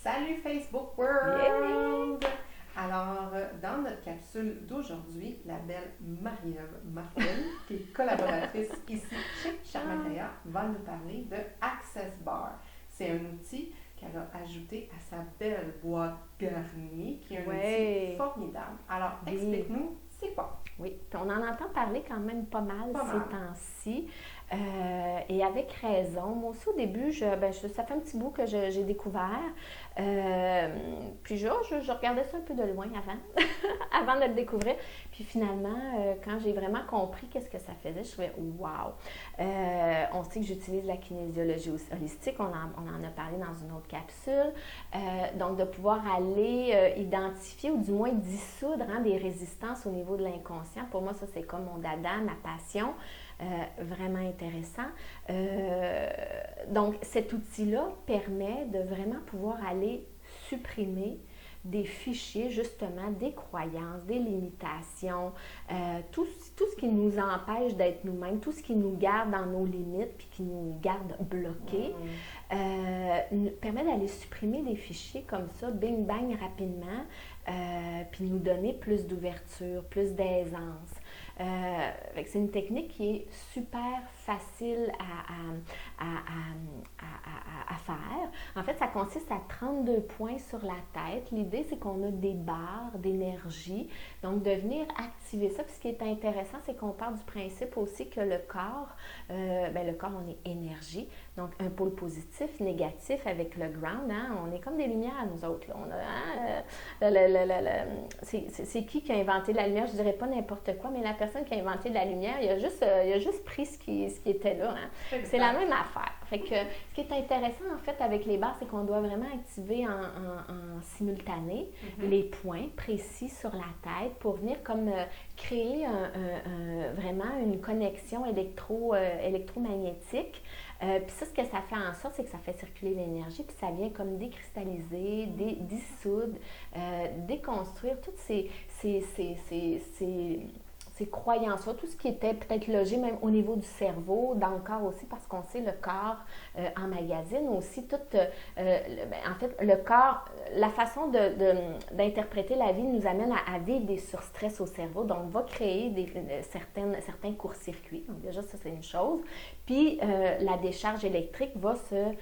Salut Facebook World! Yay! Alors, dans notre capsule d'aujourd'hui, la belle Marie-Ève Martel, qui est collaboratrice ici chez Charmataya, va nous parler de Access Bar. C'est un outil qu'elle a ajouté à sa belle boîte garnie, qui est un outil formidable. Alors, explique-nous, c'est quoi? Oui, puis on en entend parler quand même pas mal ces temps-ci. Et avec raison. Moi aussi, au début, ça fait un petit bout que j'ai découvert. Puis je regardais ça un peu de loin avant de le découvrir. Puis finalement, quand j'ai vraiment compris qu'est-ce que ça faisait, je trouvais « wow ». On sait que j'utilise la kinésiologie holistique, on en a parlé dans une autre capsule. Donc, de pouvoir aller identifier ou du moins dissoudre des résistances au niveau de l'inconscient. Pour moi, ça, c'est comme mon dada, ma passion. Vraiment intéressant. Donc, cet outil-là permet de vraiment pouvoir aller supprimer des fichiers, justement, des croyances, des limitations, tout ce qui nous empêche d'être nous-mêmes, tout ce qui nous garde dans nos limites puis qui nous garde bloqués, permet d'aller supprimer des fichiers comme ça, bing bang, rapidement, puis nous donner plus d'ouverture, plus d'aisance. C'est une technique qui est super facile à faire. En fait, ça consiste à 32 points sur la tête. L'idée, c'est qu'on a des barres d'énergie. Donc, de venir activer ça. Puis, ce qui est intéressant, c'est qu'on part du principe aussi que le corps, on est énergie. Donc, un pôle positif, négatif avec le ground. On est comme des lumières, nous autres. Là. On a, c'est qui a inventé la lumière? Je dirais pas n'importe quoi, mais la personne qui a inventé la lumière, il a juste pris ce qui était là. C'est la même affaire. Fait que, ce qui est intéressant, en fait, avec les barres, c'est qu'on doit vraiment activer en simultané les points précis sur la tête pour venir comme créer vraiment une connexion électromagnétique. Puis ça, ce que ça fait en sorte, c'est que ça fait circuler l'énergie, puis ça vient comme décristalliser, dissoudre, déconstruire toutes ces croyances-là, tout ce qui était peut-être logé même au niveau du cerveau, dans le corps aussi, parce qu'on sait le corps emmagasine aussi tout, en fait, le corps, la façon d'interpréter la vie nous amène à vivre des surstress au cerveau, donc va créer certains court-circuits, donc déjà ça c'est une chose, puis la décharge électrique va se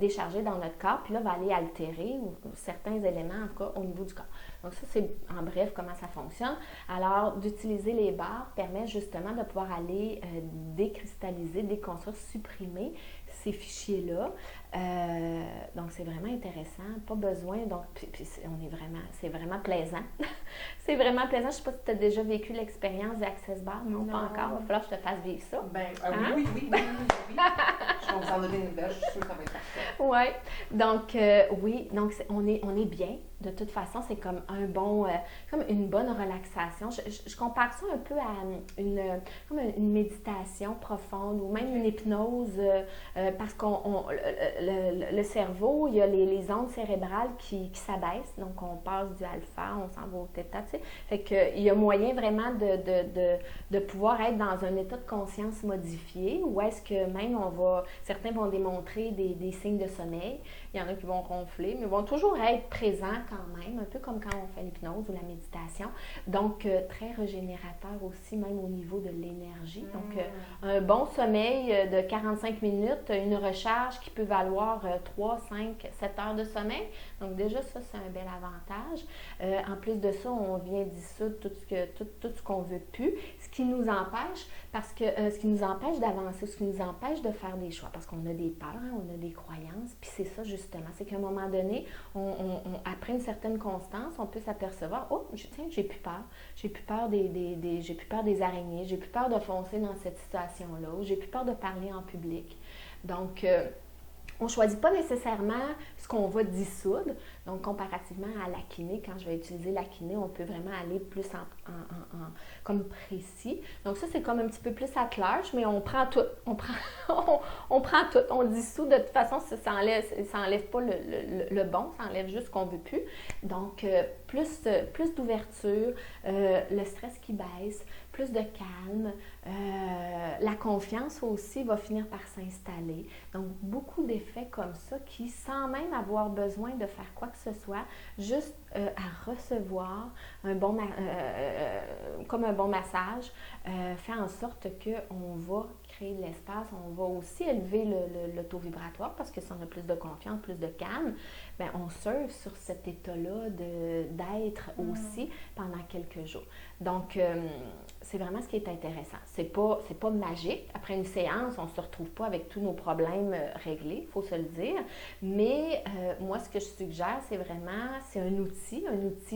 décharger dans notre corps, puis là va aller altérer certains éléments, en tout cas au niveau du corps. Donc ça, c'est en bref comment ça fonctionne. Alors, d'utiliser les barres permet justement de pouvoir aller décristalliser, déconstruire, supprimer ces fichiers-là. Donc, c'est vraiment intéressant. Pas besoin, donc, c'est vraiment plaisant. C'est vraiment plaisant. Je ne sais pas si tu as déjà vécu l'expérience d'Access Bar. Non, pas encore. Il va falloir que je te fasse vivre ça. Oui. Je vais vous en donner une nouvelle. Je suis sûre que ça va être parfait. Oui. Donc, on est bien. De toute façon, c'est comme comme une bonne relaxation. Je compare ça un peu à une méditation profonde ou même une hypnose parce que le cerveau, il y a les ondes cérébrales qui s'abaissent. Donc, on passe du alpha, on s'en va au theta, tu sais. Fait qu'il y a moyen vraiment de pouvoir être dans un état de conscience modifié où est-ce que même certains vont démontrer des signes de sommeil. Il y en a qui vont ronfler, mais vont toujours être présents quand même, un peu comme quand on fait l'hypnose ou la méditation. Donc, très régénérateur aussi, même au niveau de l'énergie. Donc, un bon sommeil de 45 minutes, une recharge qui peut valoir 3, 5, 7 heures de sommeil. Donc, déjà, ça, c'est un bel avantage. En plus de ça, on vient dissoudre tout ce qu'on veut plus, ce qui nous empêche, ce qui nous empêche d'avancer, ce qui nous empêche de faire des choix, parce qu'on a des peurs, on a des croyances, puis c'est ça justement, c'est qu'à un moment donné, après une certaine constance, on peut s'apercevoir, tiens, j'ai plus peur, j'ai plus peur des araignées, j'ai plus peur de foncer dans cette situation-là, j'ai plus peur de parler en public. Donc, on ne choisit pas nécessairement ce qu'on va dissoudre. Donc, comparativement à la kiné, quand je vais utiliser la kiné, on peut vraiment aller plus comme précis. Donc, ça, c'est comme un petit peu plus à large, mais on prend tout. On prend tout. On dissout. De toute façon, ça enlève pas le bon, ça enlève juste ce qu'on ne veut plus. Donc, plus d'ouverture, le stress qui baisse, plus de calme. La confiance aussi va finir par s'installer. Donc, beaucoup d'effets comme ça qui, sans même avoir besoin de faire quoi que ce soit, juste à recevoir comme un bon massage, fait en sorte qu'on va créer de l'espace, on va aussi élever le taux vibratoire parce que si on a plus de confiance, plus de calme, bien, on surfe sur cet état-là d'être aussi pendant quelques jours. Donc, c'est vraiment ce qui est intéressant. C'est pas magique. Après une séance, on ne se retrouve pas avec tous nos problèmes réglés, il faut se le dire. Mais moi, ce que je suggère, c'est un outil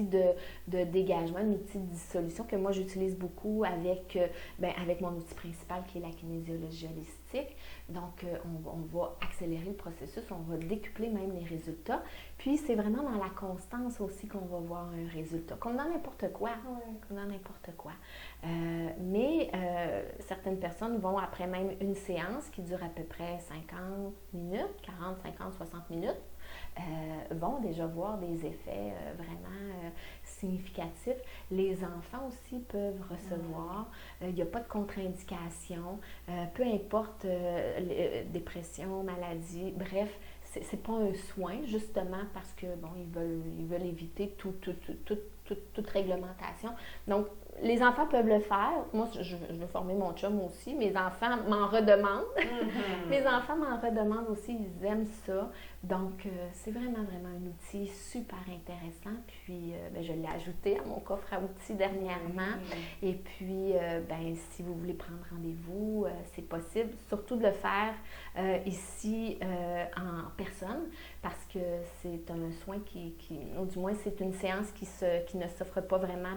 de dégagement, un outil de dissolution que moi, j'utilise beaucoup avec mon outil principal qui est la kinésiologie holistique. Donc, on va accélérer le processus, on va décupler même les résultats. Puis, c'est vraiment dans la constance aussi qu'on va voir un résultat, comme dans n'importe quoi. Comme dans n'importe quoi. Mais certaines personnes vont, après même une séance qui dure à peu près 50 minutes, 40, 50, 60 minutes, vont déjà voir des effets vraiment significatifs. Les enfants aussi peuvent recevoir. Il n'y a pas de contre-indication. Peu importe dépression, maladie, bref, c'est pas un soin, justement parce que, bon, ils veulent éviter toute réglementation. Donc, les enfants peuvent le faire. Moi, je veux former mon chum aussi. Mes enfants m'en redemandent. Mes enfants m'en redemandent aussi. Ils aiment ça. Donc, c'est vraiment un outil super intéressant. Puis, je l'ai ajouté à mon coffre à outils dernièrement. Et puis, si vous voulez prendre rendez-vous, c'est possible. Surtout de le faire ici en personne parce que c'est un soin ou du moins, c'est une séance qui ne s'offre pas vraiment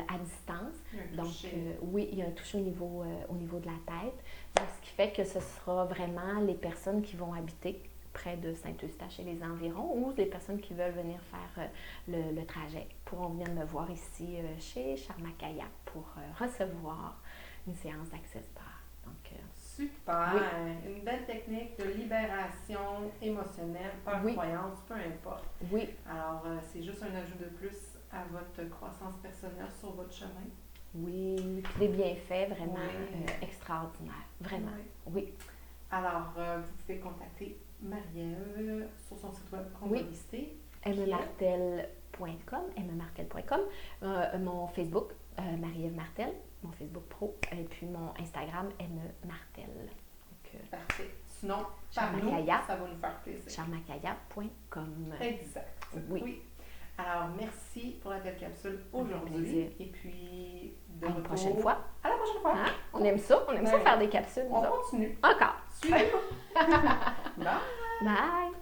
à distance. Donc, oui, il y a un toucher au niveau de la tête. Donc, ce qui fait que ce sera vraiment les personnes qui vont habiter près de Saint-Eustache et les environs ou les personnes qui veulent venir faire le trajet pourront venir me voir ici chez Charmakaya pour recevoir une séance d'Access Bar. Donc, super! Oui. Une belle technique de libération émotionnelle, par croyance, peu importe. Oui. Alors, c'est juste un ajout de plus à votre croissance personnelle sur votre chemin. Oui, puis des bienfaits vraiment extraordinaires. Vraiment, oui. Alors, vous pouvez contacter Marie-Ève sur son site web qu'on va lister. mmartel.com, mon Facebook, Marie-Ève Martel, mon Facebook pro, et puis mon Instagram, Martel. Parfait. Sinon, Charmakaya, ça va nous faire plaisir. Charmakaya.com. Exact. Oui. Alors, merci pour la belle capsule aujourd'hui. Et puis, à la prochaine fois. À la prochaine fois. Hein? On aime ça faire des capsules. On continue. Encore. Suivez-nous. Bye. Bye.